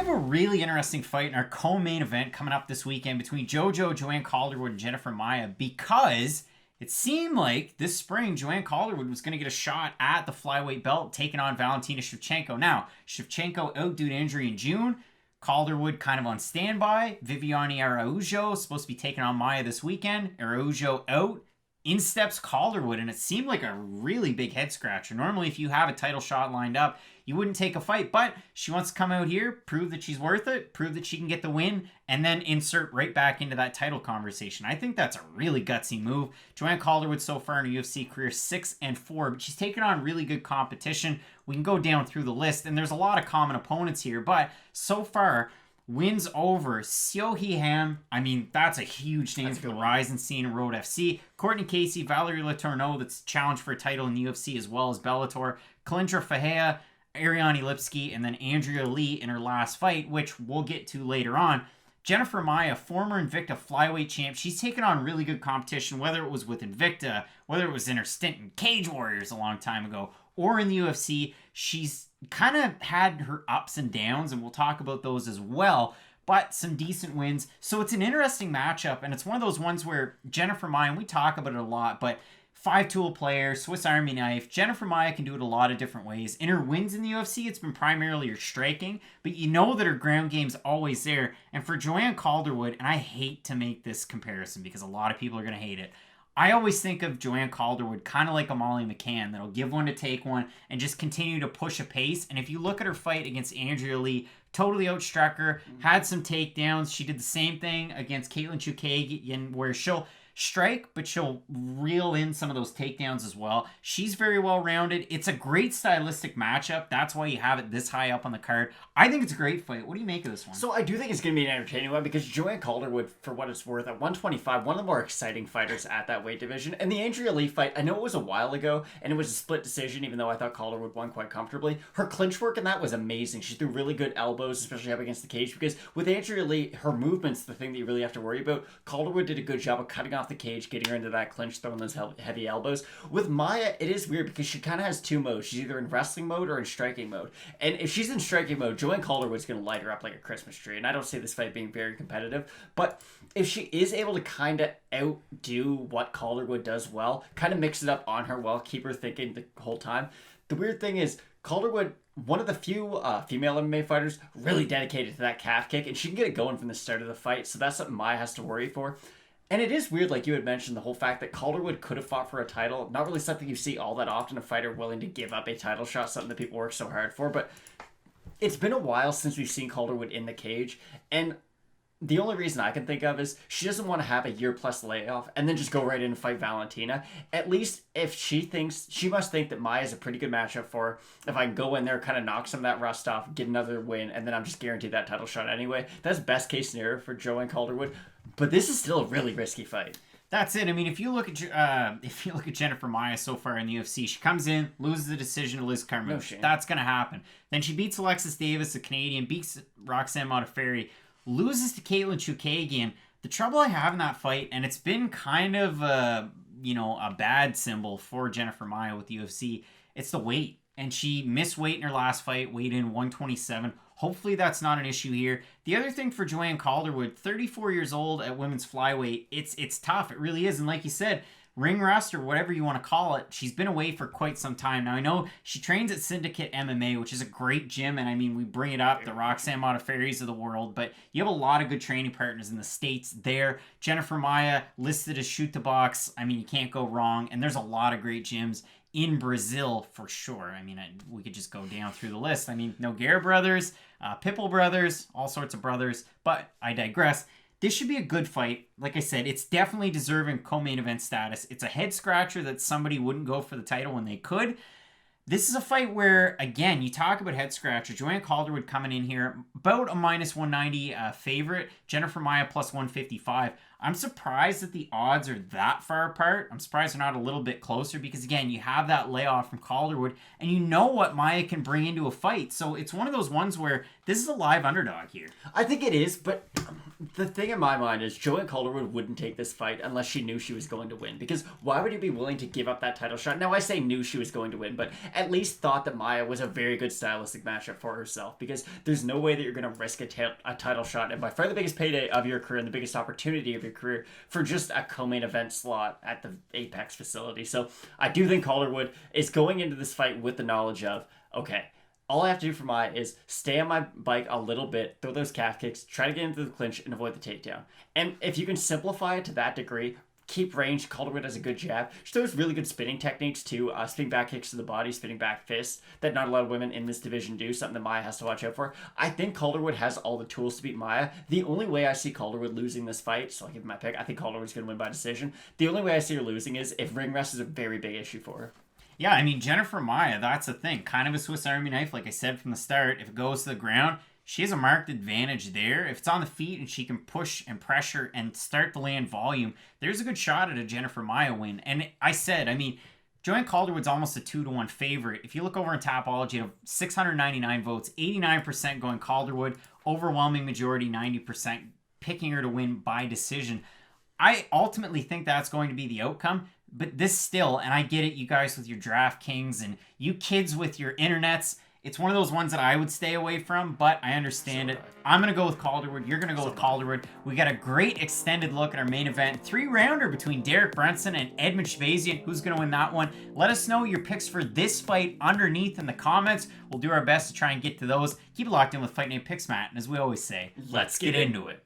have a really interesting fight in our co-main event coming up this weekend between Jojo, Joanne Calderwood, and Jennifer Maia, because it seemed like this spring Joanne Calderwood was going to get a shot at the flyweight belt, taking on Valentina Shevchenko. Now, Shevchenko out due to injury in June. Calderwood kind of on standby. Viviane Araujo supposed to be taking on Maia this weekend. Araujo out. In steps Calderwood, and it seemed like a really big head scratcher. Normally, if you have a title shot lined up, you wouldn't take a fight, but she wants to come out here, prove that she's worth it, prove that she can get the win, and then insert right back into that title conversation. I think that's a really gutsy move. Joanne Calderwood so far in her UFC career 6-4, but she's taken on really good competition. We can go down through the list, and there's a lot of common opponents here, but so far, wins over Seo Hee Ham. I mean, that's a huge name for the rising scene in Road FC. Courtney Casey, Valerie Letourneau, that's challenged for a title in the UFC as well as Bellator. Kalindra Fahea, Ariane Lipski, and then Andrea Lee in her last fight, which we'll get to later on. Jennifer Maia, former Invicta flyweight champ, she's taken on really good competition, whether it was with Invicta, whether it was in her stint in Cage Warriors a long time ago, or in the UFC. She's kind of had her ups and downs, and we'll talk about those as well, but some decent wins. So it's an interesting matchup, and it's one of those ones where Jennifer Maia, and we talk about it a lot, but 5-tool player, Swiss Army knife. Jennifer Maia can do it a lot of different ways. In her wins in the UFC, it's been primarily her striking, but you know that her ground game's always there. And for Joanne Calderwood, and I hate to make this comparison because a lot of people are going to hate it, I always think of Joanne Calderwood kind of like a Molly McCann that'll give one to take one and just continue to push a pace. And if you look at her fight against Andrea Lee, totally outstruck her, had some takedowns. She did the same thing against Caitlin Chukagian where she'll strike, but she'll reel in some of those takedowns as well. She's very well-rounded. It's a great stylistic matchup. That's why you have it this high up on the card. I think it's a great fight. What do you make of this one? So I do think it's going to be an entertaining one because Joanne Calderwood, for what it's worth, at 125, one of the more exciting fighters at that weight division. And the Andrea Lee fight, I know it was a while ago, and it was a split decision, even though I thought Calderwood won quite comfortably. Her clinch work in that was amazing. She threw really good elbows, especially up against the cage, because with Andrea Lee, her movement's the thing that you really have to worry about. Calderwood did a good job of cutting off the cage, getting her into that clinch, throwing those heavy elbows. With Maia, it is weird because she kind of has two modes. She's either in wrestling mode or in striking mode. And if she's in striking mode, Joanne Calderwood's going to light her up like a Christmas tree. And I don't see this fight being very competitive. But if she is able to kind of outdo what Calderwood does well, kind of mix it up on her well, keep her thinking the whole time. The weird thing is, Calderwood, one of the few female MMA fighters really dedicated to that calf kick, and she can get it going from the start of the fight. So that's something Maia has to worry for. And it is weird, like you had mentioned, the whole fact that Calderwood could have fought for a title. Not really something you see all that often, a fighter willing to give up a title shot, something that people work so hard for. But it's been a while since we've seen Calderwood in the cage. And the only reason I can think of is she doesn't want to have a year-plus layoff and then just go right in and fight Valentina. At least if she must think that Maia is a pretty good matchup for her. If I can go in there, kind of knock some of that rust off, get another win, and then I'm just guaranteed that title shot anyway. That's best case scenario for Joanne Calderwood. But this is still a really risky fight. That's it. I mean, if you look at Jennifer Maia so far in the UFC, she comes in, loses the decision to Liz Carmouche. No, that's going to happen. Then she beats Alexis Davis, the Canadian, beats Roxanne Modafferi, loses to Caitlin Chukagian. The trouble I have in that fight, and it's been kind of a bad symbol for Jennifer Maia with the UFC, it's the weight. And she missed weight in her last fight, weighed in 127. Hopefully that's not an issue here. The other thing for Joanne Calderwood, 34 years old at women's flyweight, it's tough. It really is. And like you said, ring rust or whatever you want to call it, she's been away for quite some time. Now, I know she trains at Syndicate MMA, which is a great gym, and I mean, we bring it up, the Roxanne Modafferi's of the world, but you have a lot of good training partners in the States there. Jennifer Maia listed as Shoot the Box. I mean, you can't go wrong, and there's a lot of great gyms in Brazil for sure. I mean, we could just go down through the list. I mean, Nogueira brothers, Pitbull brothers, all sorts of brothers, but I digress. This should be a good fight. Like I said, it's definitely deserving co-main event status. It's a head scratcher that somebody wouldn't go for the title when they could. This is a fight where, again, you talk about head scratcher. Joanne Calderwood coming in here, about a minus 190 favorite. Jennifer Maia plus 155. I'm surprised that the odds are that far apart. I'm surprised they're not a little bit closer because, again, you have that layoff from Calderwood, and you know what Maia can bring into a fight. So it's one of those ones where this is a live underdog here. I think it is, but The thing in my mind is Joanne Calderwood wouldn't take this fight unless she knew she was going to win. Because why would you be willing to give up that title shot? Now, I say knew she was going to win, but at least thought that Maia was a very good stylistic matchup for herself. Because there's no way that you're going to risk a title shot and by far the biggest payday of your career and the biggest opportunity of your career for just a co-main event slot at the Apex facility. So I do think Calderwood is going into this fight with the knowledge of, okay, all I have to do for Maya is stay on my bike a little bit, throw those calf kicks, try to get into the clinch, and avoid the takedown. And if you can simplify it to that degree, keep range. Calderwood has a good jab. She throws really good spinning techniques too. Spinning back kicks to the body, spinning back fists that not a lot of women in this division do, something that Maya has to watch out for. I think Calderwood has all the tools to beat Maya. The only way I see Calderwood losing this fight, so I'll give my pick, I think Calderwood's going to win by decision. The only way I see her losing is if ring rest is a very big issue for her. Yeah, I mean, Jennifer Maia, that's the thing. Kind of a Swiss Army knife, like I said from the start. If it goes to the ground, she has a marked advantage there. If it's on the feet and she can push and pressure and start to land volume, there's a good shot at a Jennifer Maia win. And I said, I mean, Joanne Calderwood's almost a 2-1 favorite. If you look over in Tapology, you have 699 votes, 89% going Calderwood, overwhelming majority, 90% picking her to win by decision. I ultimately think that's going to be the outcome. But this still, and I get it, you guys with your DraftKings and you kids with your internets, it's one of those ones that I would stay away from, but I understand it. I'm going to go with Calderwood. You're going to go with Calderwood. We got a great extended look at our main event. 3-rounder between Derek Brunson and Edmund Shahbazyan. Who's going to win that one? Let us know your picks for this fight underneath in the comments. We'll do our best to try and get to those. Keep it locked in with Fight Night Picks, Matt. And as we always say, let's get into it.